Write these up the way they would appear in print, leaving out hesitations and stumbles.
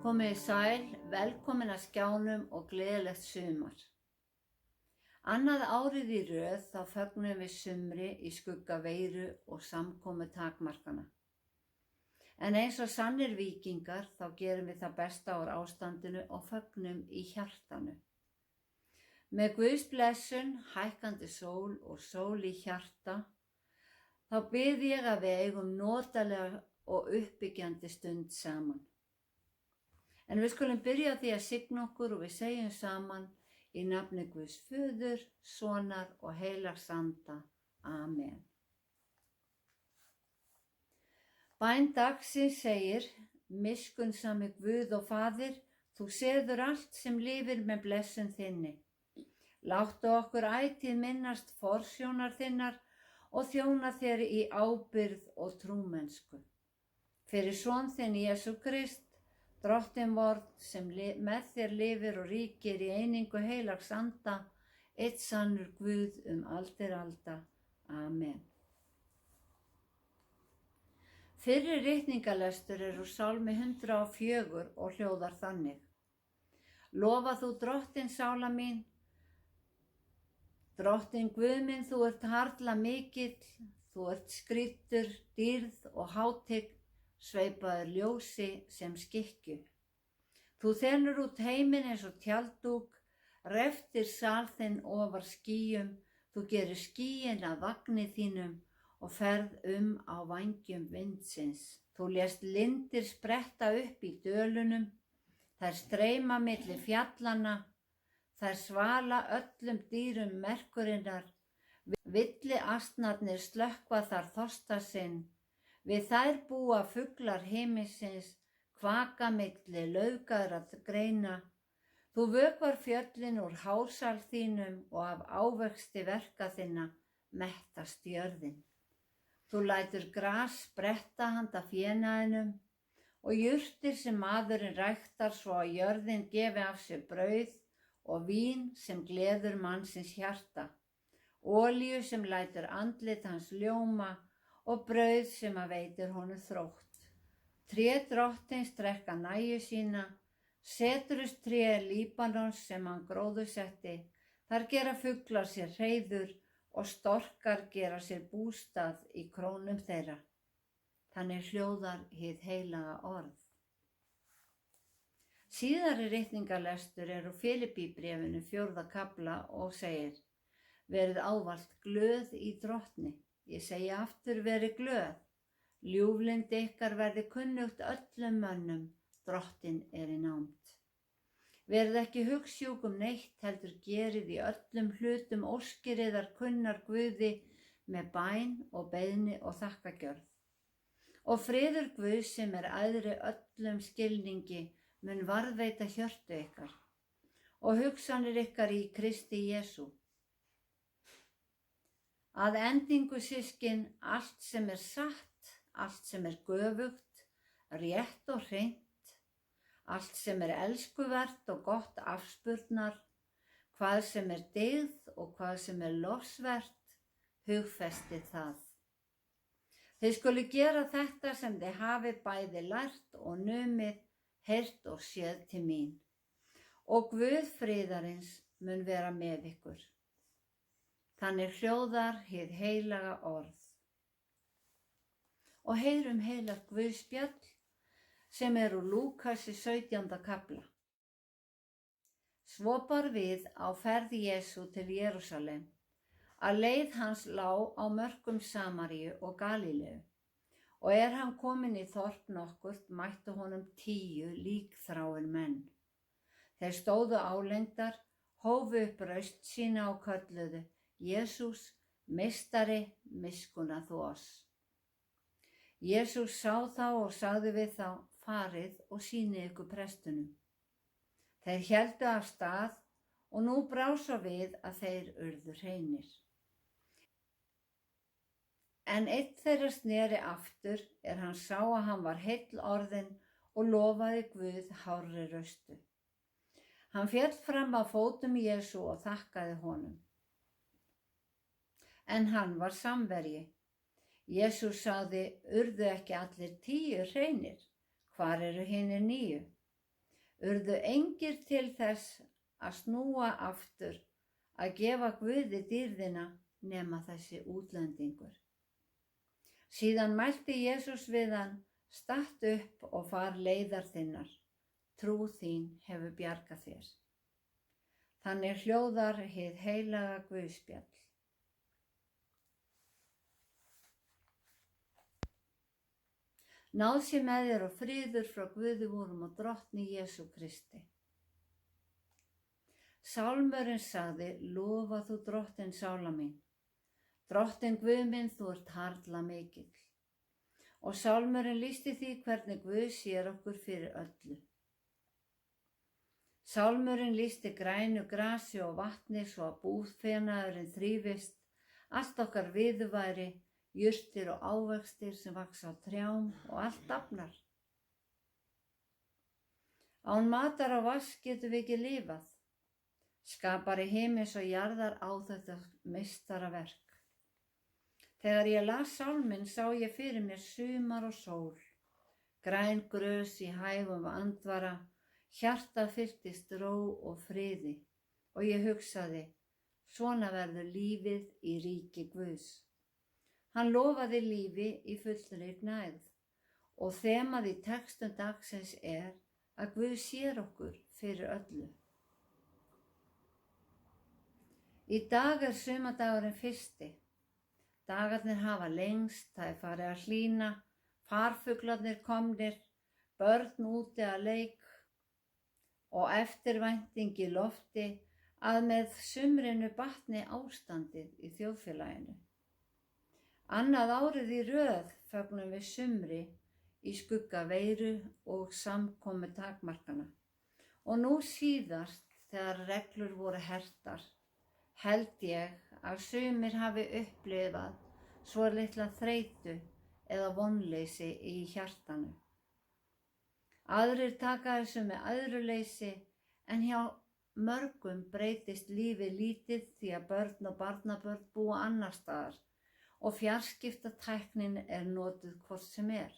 Komiði sæl, velkomin að skjánum og gleðilegt sumar. Annað árið í röð þá fögnum við sumri í skugga veiru og samkomu takmarkana. En eins og sannir víkingar þá gerum við það besta úr ástandinu og fögnum í hjartanu. Með Guðs blessun, hækkandi sól og sól í hjarta, þá bið ég að við eigum notalega og uppbyggjandi stund saman. En við skulum byrja á því að signa okkur og við segjum saman í nafni Guðs Föður, Sonar og Heilags Anda. Amen. Bæn dagsins segir: Miskunnsami Guð og Faðir, þú seður allt sem lifir með blessun þinni. Láttu okkur ætíð minnast forsjónar þinnar og þjóna þér í ábyrgð og trúmennsku. Fyrir son þinn Jesú Krist, Drottinn vorn sem með þér lifir og ríkir í einingu Heilags Anda, einn sannur Guð aldir alda. Amen. Fyrri ritningalestur úr Sálmi 104 og hljóðar þannig: Lofa þú Drottinn, sála mín, Drottinn Guð minn, þú ert harla mikill, þú ert skrýddur, dýrð og hátign, sveipaður ljósi sem skikkju. Þú þenur út heiminn eins og tjalddúk, reftir sal þinn ofar skýjum, þú gerir skýin að vagni þínum og ferð á vængjum vindsins. Þú lést lindir spretta upp í dölunum, þær streyma milli fjallanna, þær svala öllum dýrum merkurinnar, villi asnarnir slökkva þar þorsta sinn, við þær búa fuglar himinsins, kvaka milli laufgaðra greina. Þú vökvar fjöllin úr hársal þínum og af ávexti verka þinna mettast jörðin. Þú lætur gras spretta handa fénaðinum og jurtir sem maðurinn ræktar svo að jörðin gefi af sér brauð og vín sem gleður mannsins hjarta, olíu sem lætur andlit hans ljóma og brauð sem að veitir honum þrótt. Tré Drottins drekka nægju sína, setrustré Líbanons sem hann gróðursetti, þar gera fuglar sér hreiður og storkar gera sér bústað í krónum þeirra. Þannig hljóðar hið heilaga orð. Síðari ritningalestur úr Filippíbréfinu 4. kafla og segir: Verið ávallt glöð í Drottni. Ég segi aftur, verið glöð. Ljúflyndi ykkar verði kunnugt öllum mönnum, Drottinn í nánd. Verið ekki hugsjúk neitt, heldur gerið í öllum hlutum óskir yðar kunnar Guði með bæn og beiðni og þakkagjörð. Og friður Guðs sem æðri öllum skilningi mun varðveita hjörtu ykkar og hugsanir ykkar í Kristi Jesú. Að endingu systkin, allt sem satt, allt sem göfugt, rétt og hreint, allt sem elskuvert og gott afspurnar, hvað sem dygð og hvað sem lofsvert, hugfestið það. Þið skulu gera þetta sem þið hafið bæði lært og numið, heyrt og séð til mín. Og Guð friðarins mun vera með ykkur. Þannig hljóðar hið heilaga orð. Og heyrum heilagt Guðspjall sem úr Lúkasi 17. kafla. Svo bar við á ferð Jesú til Jerúsalem, að leið hans lá á mörkum Samaríu og Galíleu, og hann kominn í þorp nokkurt, mættu honum 10 líkþráin menn. Þeir stóðu álengdar, hófu upp raust sína og kölluðu: Jesús, meistari, miskunna þú oss. Jesús sá þá og sagði við þá: farið og sýnið ykkur prestunum. Þeir héldu af stað og nú brá svo við að þeir urðu hreinir. En einn þeirra sneri aftur hann sá að hann var heill orðinn og lofaði Guð hárri röstu. Hann féll fram á fótum Jesú og þakkaði honum. En hann var samverji. Jesús sagði: urðu ekki allir 10 hreinir? Hvar eru hinir 9? urðu engir til þess að snúa aftur að gefa Guði dýrðina nema þessi útlendingur. Síðan mælti Jesús við hann: stattu upp og far leiðar þinnar, trú þín hefur bjargað þér. Þannig hljóðar hið heilaga Guðspjall. Náð sé með þér og friður frá Guði vorum og Drottni Jesú Kristi. Sálmurinn sagði: lofa þú Drottinn sála mín. Drottinn Guð minn, þú ert harla mikill. Og sálmurinn lýsti því hvernig Guð sér okkur fyrir öllu. Sálmurinn lýsti grænu grasi og vatni svo að búfénaðurinn þrífist, allt okkar viðurværi, jurtir og ávextir sem vaxa á trjám og allt dafnar. Án matar og vatns getum við ekki lifað. Skapari himins og jarðar á þetta meistaraverk. Þegar ég las sálminn sá ég fyrir mér sumar og sól, græn grös í hægum andvara, hjartað fylltist ró og friði og ég hugsaði: svona verður lífið í ríki Guðs. Hann lofaði lífi í fullri gnægð og þemað í textum dagsins að Guð sér okkur fyrir öllu. Í dag sumardagurinn 1. Dagarnir hafa lengst, það farið að hlýna, farfuglarnir komnir, börn úti að leik og eftirvænting í lofti að með sumrinu batni ástandið í þjóðfélaginu. Annað árið í röð fögnum við sumri í skugga veiru og samkomu takmarkana. Og nú síðast þegar reglur voru hertar, held ég að sumir hafi upplifað svo litla þreytu eða vonleysi í hjartanu. Aðrir taka þessu með æðruleysi en hjá mörgum breytist lífið lítið því að börn og barnabörn búa annar staðar og fjarskiptatæknin notuð hvort sem er.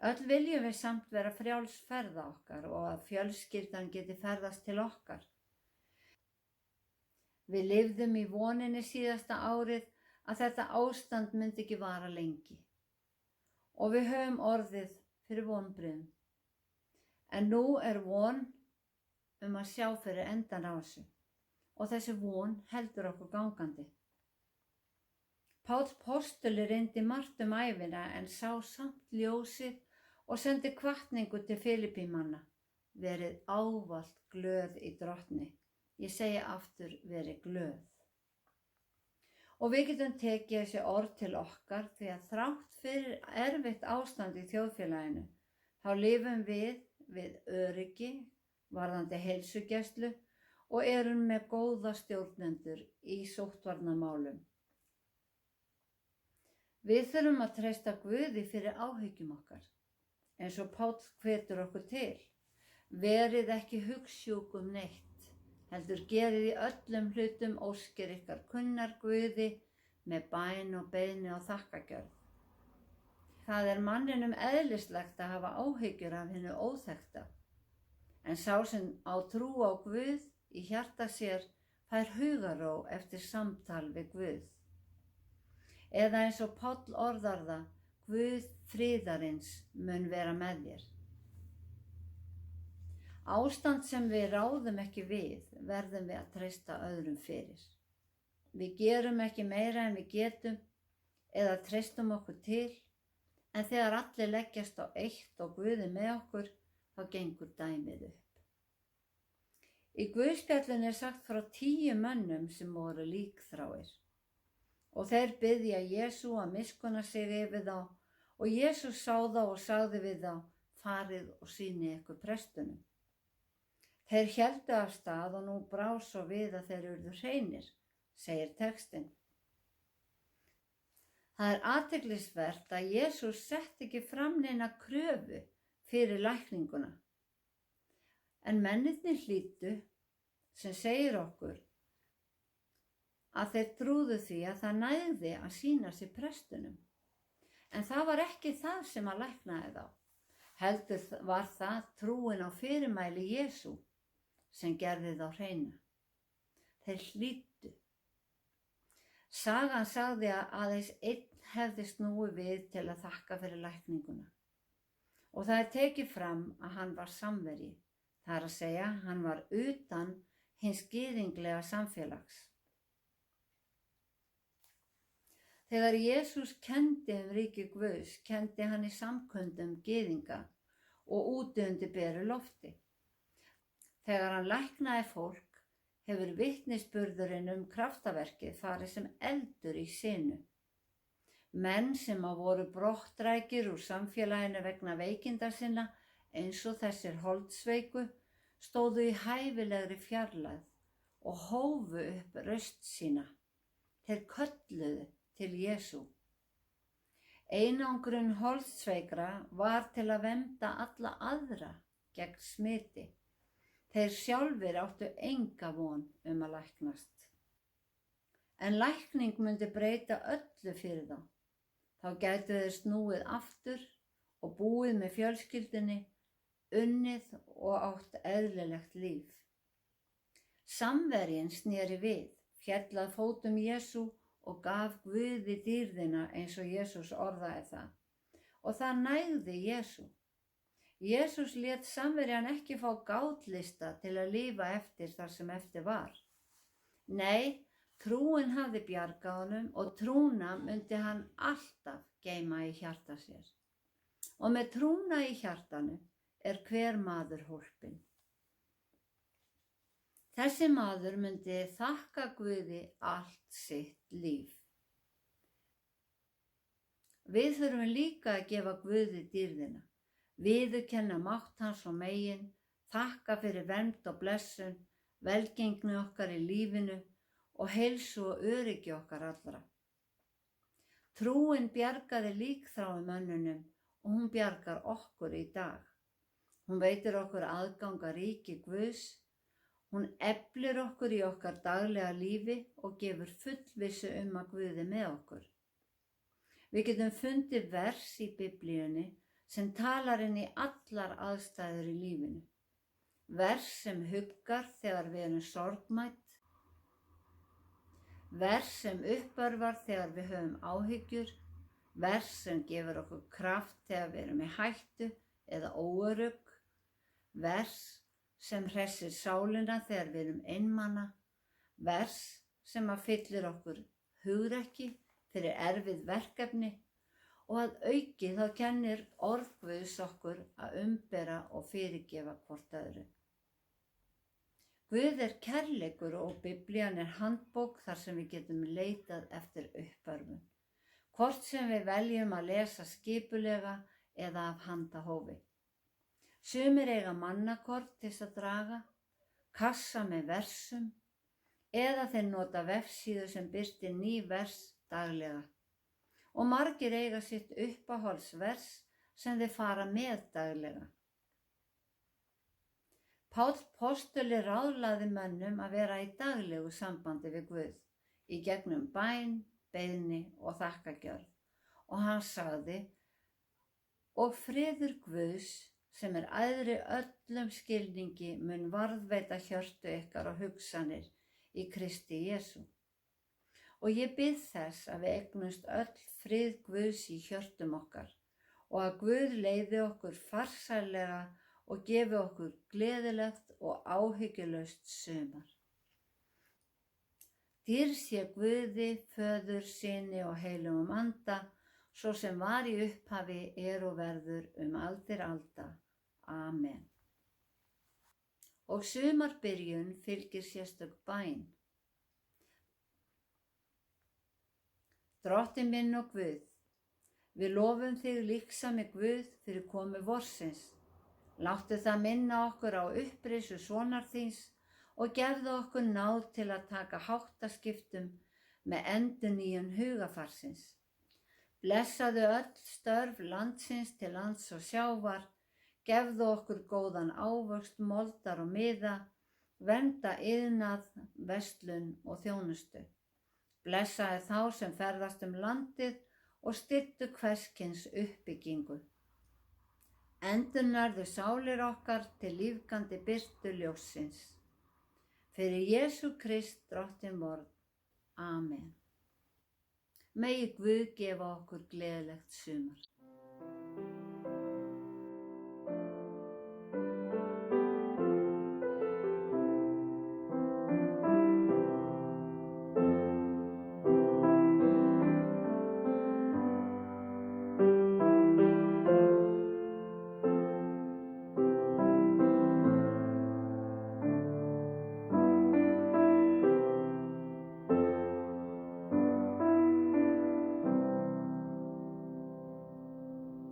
Öll viljum við samt vera frjáls ferða okkar og að fjölskyldan geti ferðast til okkar. Við lifðum í voninni síðasta árið að þetta ástand myndi ekki vara lengi og við höfum orðið fyrir vonbrigðum. En nú von að sjá fyrir endan á þessu og þessi von heldur okkur gangandi. Páll postuli reyndi margt ævina en sá samt ljósið og sendi hvatningu til Filippímanna: verið ávallt glöð í Drottni. Ég segi aftur, verið glöð. Og við getum tekið þessi orð til okkar því að þrátt fyrir erfitt ástand í þjóðfélaginu þá lifum við öryggi varðandi heilsugæslu og erum með góða stjórnendur í sóttvarnamálum. Við þurfum að treysta Guði fyrir áhyggjum okkar, eins og Páll hvetur okkur til. Verið ekki hugsjúk neitt, heldur gerið í öllum hlutum óskir ykkar kunnar Guði með bæn og beiðni og þakkagjörð. Það manninum eðlislegt að hafa áhyggjur af hinu óþekkta, en sá sem á trú á Guð í hjarta sér fær hugarró eftir samtal við Guð. Eða eins og Páll orðar það: Guð friðarins mun vera með þér. Ástand sem við ráðum ekki við verðum við að treysta öðrum fyrir. Við gerum ekki meira en við getum eða treystum okkur til, en þegar allir leggjast á eitt og Guð með okkur, þá gengur dæmið upp. Í Guðspjallinu sagt frá 10 mönnum sem voru líkþráir. Og þeir biðja Jesú að miskunna sig yfir þá og Jesús sá þá og sagði við þá: farið og sýnið ykkur prestunum. Þeir héldu af stað og nú brá svo við að þeir urðu hreinir, segir textinn. Það athyglisvert að Jesús setti ekki fram neina kröfu fyrir lækninguna. En mennirnir hlýddu, sem segir okkur að þeir trúðu því að það nægði að sýna sig prestunum. En það var ekki það sem að læknaði þá. Heldur var það trúin á fyrirmæli Jesú sem gerði þá hreina. Þeir hlýddu. Sagan sagði að aðeins einn hefði snúið við til að þakka fyrir lækninguna. Og það tekið fram að hann var samverji, það að segja hann var utan hins gyðinglega samfélags. Þegar Jesús kenndi ríki Guðs, kenndi hann í samkundum gyðinga og úti undir beru lofti. Þegar hann læknaði fólk, hefur vitnisburðurinn kraftaverkið farið sem eldur í sinu. Menn sem voru brottrækir úr samfélaginu vegna veikinda sinna, eins og þessir holdsveiku, stóðu í hæfilegri fjarlægð og hófu upp raust sína. Þeir kölluðu til Jesú. Einangrun holdsveikra var til að vernda alla aðra gegn smiti. Þeir sjálfir áttu enga von að læknast. En lækning myndi breyta öllu fyrir þá. Þá gætu þeir snúið aftur og búið með fjölskyldunni, unnið og átt eðlilegt líf. Samverjinn sneri við, féll að fótum Jesú og gaf Guði dýrðina eins og Jesús orðaði það. Og það nægði Jesú. Jesús lét samverjan ekki fá gátlista til að lifa eftir þar sem eftir var. Nei, trúin hafði bjargað honum og trúna myndi hann alltaf geyma í hjarta sér. Og með trúna í hjartanu hver maður hólpinn. Þessi maður myndi þakka Guði allt sitt líf. Við þurfum líka að gefa Guði dýrðina. Viðurkenna mátt hans og megin, þakka fyrir vernd og blessun, velgengni okkar í lífinu og heilsu og öryggi okkar allra. Trúin bjargaði líkþráum mönnunum og hún bjargar okkur í dag. Hún veitir okkur aðgang að ríki Guðs, hún eflir okkur í okkar daglega lífi og gefur fullvissu að Guð með okkur. Við getum fundið vers í Biblíunni sem talar inn í allar aðstæður í lífinu. Vers sem huggar þegar við erum sorgmædd, vers sem uppörvar þegar við höfum áhyggjur, vers sem gefur okkur kraft þegar við erum í hættu eða óörugg, vers sem hressir sálina þegar við erum einmana, vers sem fyllir okkur hugrekki fyrir erfið verkefni og að auki þá kennir orð Guðs okkur að umbera og fyrirgefa hvort öðru. Guð kærleikur og Biblían handbók þar sem við getum leitað eftir uppörvun, hvort sem við veljum að lesa skipulega eða af handahófi. Sumir eiga mannakort til að draga, kassa með versum eða þeir nota vefsíðu sem birtir ný vers daglega. Og margir eiga sitt uppáhaldsvers sem þeir fara með daglega. Páll postuli ráðlagði mönnum að vera í daglegu sambandi við Guð, í gegnum bæn, beiðni og þakkagjörð. Og hann sagði, og friður Guðs, sem æðri öllum skilningi, mun varðveita hjörtu ykkar og hugsanir í Kristi Jesú. Og ég bið þess að við eignumst öll frið Guðs í hjörtum okkar og að Guð leiði okkur farsællega og gefi okkur gleðilegt og áhyggjulaust sumar. Dýrð sé Guði, Föður, Syni og heilögum anda, svo sem var í upphafi, og verður aldir alda. Amen. Og sumarbyrjun fylgir sérstök bæn. Drottinn minn og Guð, við lofum þig líksami Guð fyrir komu vorsins. Láttu það minna okkur á upprisu sonar þíns og gefðu okkur náð til að taka háttaskiptum með endurnýjun hugafarsins. Blessaðu öll störf landsins til lands og sjávar, gefðu okkur góðan ávöxt, moldar og miða, vernda iðnað, verslun og þjónustu. Blessaðu þá sem ferðast landið og styddu hvers kyns uppbyggingu. endurnærðu sálir okkar til lífgandi birtu ljóssins. Fyrir Jesú Krist drottinn vorn. Amen. Megi Guð gefa okkur gleðilegt sumar.